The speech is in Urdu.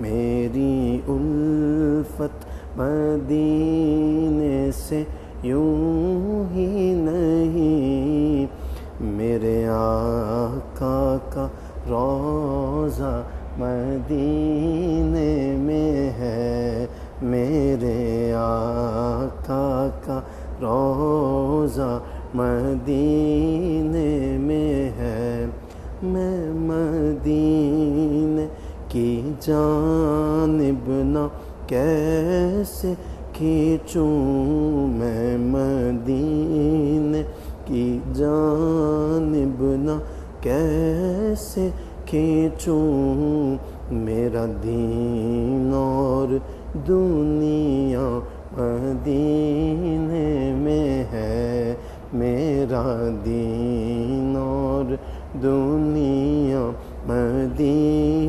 میری الفت مدینے سے یوں ہی نہیں، میرے آقا کا روضہ مدینے میں ہے، میرے آقا کا روضہ مدینے میں ہے۔ میں مدینے کی جانب نہ کیسے کھینچوں، میں مدینے کی جانب نہ کیسے کھینچوں، میرا دین اور دنیا مدینے میں ہے، میرا دین اور دنیا مدینے